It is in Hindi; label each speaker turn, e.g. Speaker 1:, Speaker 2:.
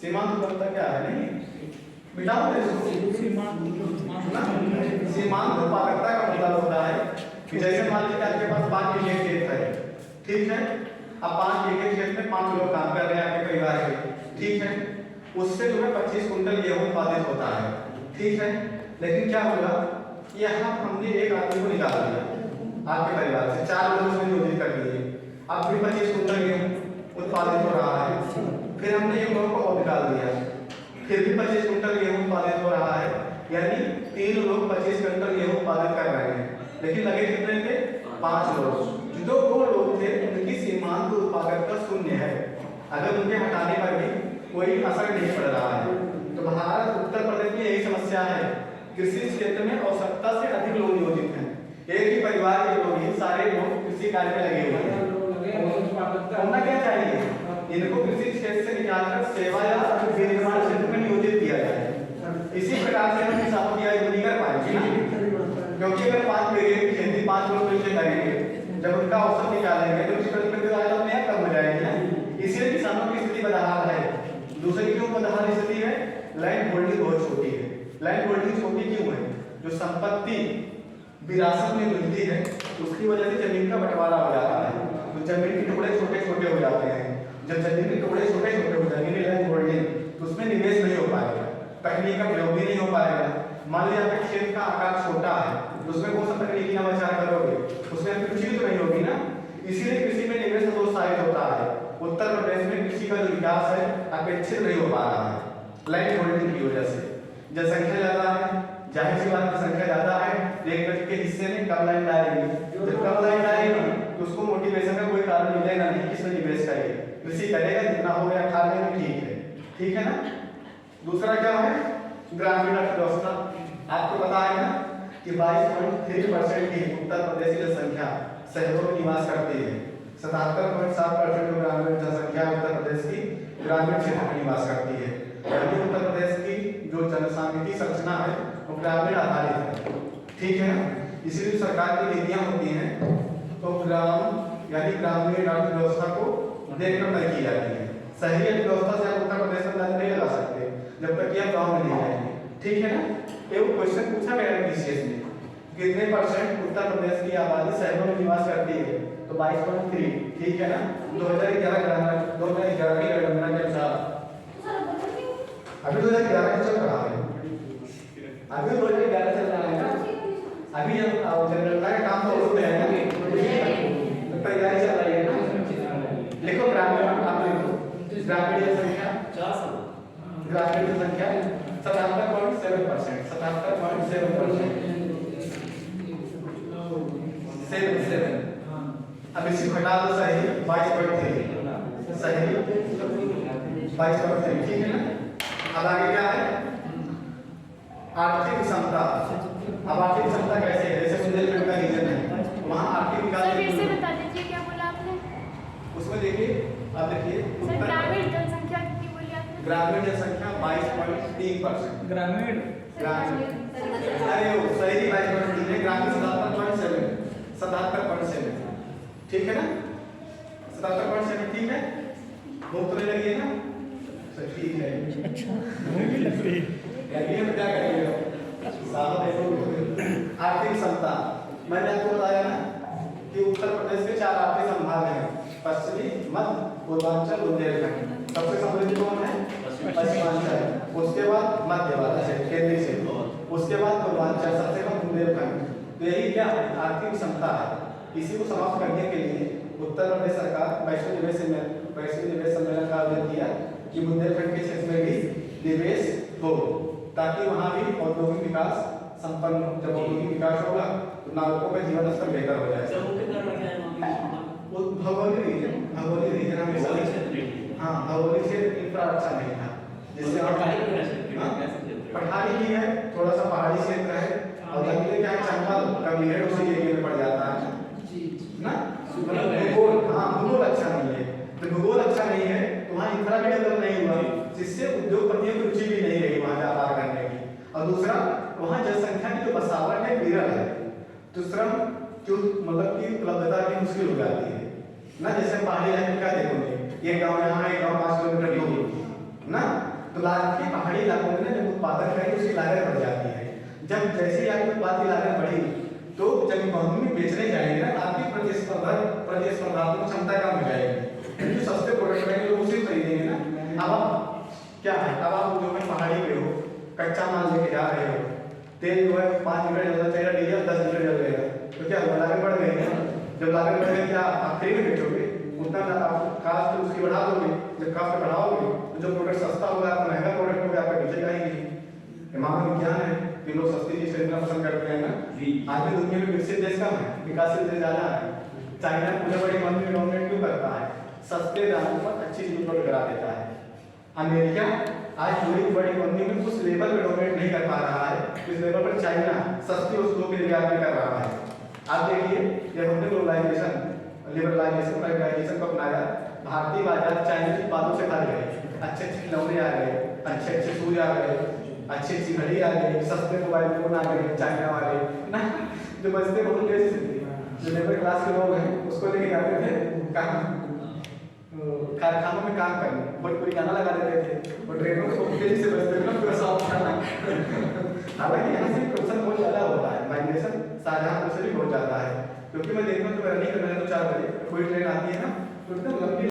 Speaker 1: सीमांत उपलब्धता क्या है? नहीं मिटाओ इसको। सीमांत उत्पादकता का मतलब होता है कि जैसे मान लीजिए आपके पास 5 बीघे खेत है, ठीक है। अब 5 बीघे खेत में 5 लोग काम कर रहे हैं आपके परिवार के, ठीक है। उससे जो है 25 कुंटल गेहूं उत्पादित होता है, ठीक है। लेकिन क्या होगा, यहाँ हमने एक आदमी को निकाल दिया आपके परिवार से, 4 लोग उसमें नियोजित कर दिए, अब भी 25 कुंटल गेहूं उत्पादित हो रहा है। फिर हमने एक लोग को और निकाल दिया, फिर भी 25 कुंटल गेहूं उत्पादित हो रहा है, यानी 3 लोग 25 कुंटल गेहूं उत्पादित कर रहे हैं। लेकिन लगे कितने थे? 5 लोग। जो 2 लोग थे उनकी सीमांत उत्पादकता 0 है। अगर उनके हटाने पर भी कोई असर नहीं पड़ रहा है। तो भारत उत्तर प्रदेश में यही समस्या है, कृषि क्षेत्र में आवश्यकता से अधिक लोग नियोजित हैं। एक ही परिवार के लोग ही सारे लोग कृषि कार्य में लगे हुए हैं। होना क्या चाहिए, इनको कृषि क्षेत्र से निकालकर सेवा या विनिर्माण क्षेत्र में नियोजित किया जाए। इसी प्रकार से हम किसानों की आय दूनी कर पाएंगे ना, क्योंकि अगर 5 बीघे की खेती 5 लोग मिलकर करेंगे, जब उनका औसत निकालेंगे तो उसकी प्रतिबद्धता अपने आप कम हो जाएगी ना। इसलिए किसानों की स्थिति बदहाल है। दूसरी क्यों बदहाल स्थिति है? लैंड होल्डिंग बहुत छोटी है। लैंड होल्डिंग छोटी क्यों है? जो संपत्ति विरासत में मिलती है उसकी वजह से जमीन का बंटवारा हो जाता है, तो जमीन के टुकड़े छोटे छोटे हो जाते हैं। जब जमीन के टुकड़े छोटे छोटे हो जाएंगे लैंड होल्डिंग, तो उसमें निवेश नहीं हो पाएगा, तकनीक का प्रयोग भी नहीं हो पाएगा। मान लीजिए आपके खेत का आकार छोटा है, तो उसमें कौन सा तकनीकी नवाचार करोगे? उसमें रुचि तो नहीं होगी ना। इसीलिए कृषि में निवेश हतोत्साहित होता है। उत्तर प्रदेश में कृषि का जो विकास है अपेक्षित नहीं हो पा रहा है लैंड होल्डिंग की वजह से। जनसंख्या ज्यादा है, जाहिर सी बात है, संख्या ज्यादा है, एक के हिस्से में कम लैंड आएगी। जब कम लैंड आएगी तो उसको मोटिवेशन का कोई कारण मिलेगा नहीं, किसमें निवेश करेगा? कृषि करेगा, जितना हो गया खा लेंगे, ठीक है ना। दूसरा क्या है? ग्रामीण अर्थव्यवस्था। आपको पता है ना कि 22.3% की उत्तर प्रदेश की जनसंख्या शहरों में निवास करती है। 77.7% ग्रामीण जनसंख्या उत्तर प्रदेश की ग्रामीण क्षेत्र में निवास करती है। उत्तर प्रदेश की जो जनसांख्यिकीय संरचना है वो ग्रामीण आधारित है, ठीक है ना। इसीलिए सरकार की नीतियां होती हैं तो ग्राम यानी ग्रामीण अर्थव्यवस्था को देखकर तय की जाती है। शहरी अर्थव्यवस्था से आप उत्तर प्रदेश में नहीं लगा सकते जब तक कि आप गाँव में नहीं जाएंगे, ठीक है ना। एक क्वेश्चन पूछा गया है बीसीएस में, कितने % उत्तर प्रदेश की आबादी शहरों में निवास करती है? तो 22.3, ठीक है ना। 2011 की गणना के अनुसार, अभी 2011 चल रहा है, अभी 2011 चल रहा है ना, अभी जनगणना का काम तो होते हैं ना, तैयारी चल रही है ना। लिखो ग्रामीण, आप लिखो ग्रामीण जनसंख्या 77.7%, 77.7। अब इसी घटा दो, सही 22.3, सही 22.3, ठीक है ना। अब आगे क्या है? आर्थिक क्षमता। अब आर्थिक क्षमता कैसे है? जैसे बुंदेलखंड का रीजन है, वहाँ आर्थिक विकास
Speaker 2: फिर से बता दीजिए क्या बोला आपने?
Speaker 1: उसमें देखिए, आप देखिए
Speaker 2: ग्रामीण जनसंख्या कितनी बोली आपने?
Speaker 1: ग्रामीण जनसंख्या 22.3%।
Speaker 3: ग्रामीण
Speaker 1: अरे वो सही 22.3 है, ग्रामीण 77.7, ठीक है ना। 77.7, ठीक है। भूख तो नहीं लगी है ना? ठीक है, अच्छा क्या करेंगे? आर्थिक क्षमता मैंने आपको बताया ना कि उत्तर प्रदेश के 4 आर्थिक संभाग हैं, पश्चिमी, मध्य, पूर्वांचल, बुंदेलखंड। सबसे समृद्ध कौन है? पश्चिमांचल, उसके बाद मध्य वाला है केंद्रीय क्षेत्र, उसके बाद पूर्वांचल, सबसे कम बुंदेलखंड। तो यही क्या है? आर्थिक क्षमता है। इसी को समाप्त करने के लिए उत्तर प्रदेश सरकार वैश्विक निवेश सम्मेलन का आयोजन किया कि बुंदेलखंड के क्षेत्र में भी निवेश हो, ताकि वहाँ भी औद्योगिक विकास संपन्न हो। जब औद्योगिक विकास होगा तो नागरिकों का जीवन स्तर बेहतर हो जाएगा। भौगोलिक रीजन हमेशा, हाँ भौगोलिक क्षेत्र इंफ्रा अच्छा नहीं था, जिससे पठारी भी है, थोड़ा सा पहाड़ी क्षेत्र है, और जंगली क्या है, चंबल कबीर उसी एरिया में पड़ जाता है ना। भूगोल, हाँ भूगोल अच्छा नहीं है, तो भूगोल अच्छा नहीं है तो वहाँ इंफ्रा भी डेवलप नहीं हुआ, जिससे उद्योगपतियों की रुचि भी नहीं रही वहाँ व्यापार करने की। और दूसरा, वहाँ जनसंख्या की जो बसावट है विरल है, तो श्रम जो मतलब की उपलब्धता की मुश्किल हो जाती है ना। जैसे पहाड़ी इलाके में क्या देखोगे, एक गाँव यहाँ है, एक गाँव 5 किलोमीटर दूर ना, तो की पहाड़ी इलाकों में ना जब उत्पादन करेंगे उसकी लागत बढ़ जाती है। जब जैसे ही आपकी उत्पाद की लागत बढ़ी तो जब इकोनॉमी में बेचने जाएंगे ना आपकी प्रतिस्पर्धात्मक क्षमता कम हो जाएगी, क्योंकि सस्ते प्रोडक्ट रहेंगे लोग उसे खरीदेंगे ना। अब आप क्या है, अब आप जो है पहाड़ी पे हो, कच्चा माल लेके जा रहे हो, तेल जो है 5 लीटर जलना चाहिए, डीजल 10 लीटर जल रहेगा, तो क्या हुआ, लागत बढ़ गई है। जब लागत बढ़ गई क्या आप फ्री में बेचोगे, उतना आप कास्ट उसकी बढ़ा दोगे। जब कास्ट बढ़ाओगे तो जो प्रोडक्ट सस्ता होगा आपका महंगा प्रोडक्ट होगा, आपका बेचेगा ही नहीं। मानव विज्ञान है कि लोग सस्ती चीज खरीदना पसंद करते हैं ना। आज भी दुनिया में विकसित देश कम है, विकासशील देश ज्यादा है। चाइना पूरे बड़ी इकोनॉमी में डोमिनेट क्यों करता है, सस्ते दामों पर अच्छी चीज उपलब्ध करा देता है। अमेरिका आज पूरी बड़ी इकोनॉमी में उस लेवल पे डोमिनेट नहीं कर पा रहा है, इस लेवल पर चाइना सस्ती वस्तुओं की निर्यात भी कर रहा है। आप देखिए जब हमने ग्लोबलाइजेशन, लिबरलाइजेशन, प्राइवेटाइजेशन को अपनाया, भारतीय बाजार चाइनीज उत्पादों से भर गए। अच्छे अच्छे खिलौने आ गए, अच्छे अच्छे शूज आ गए, अच्छी अच्छी घड़ी आ गई, सस्ते मोबाइल फोन आ गए चाइना वाले ना, जो बचते बहुत देश से जो लेबर क्लास के लोग हैं उसको लेके जाते थे कहाँ कारखानों में काम करने, भोजपुरी गाना लगा देते थे और ट्रेनों को तेजी से बचते थे पूरा साफ खाना। हालांकि यहाँ से प्रदूषण बहुत ज़्यादा होता है, माइग्रेशन शाहजहांपुर से भी बहुत ज़्यादा है, क्योंकि मैं देखता हूँ तो रनिंग करने 4 बजे कोई ट्रेन आती है ना तो एकदम लंबी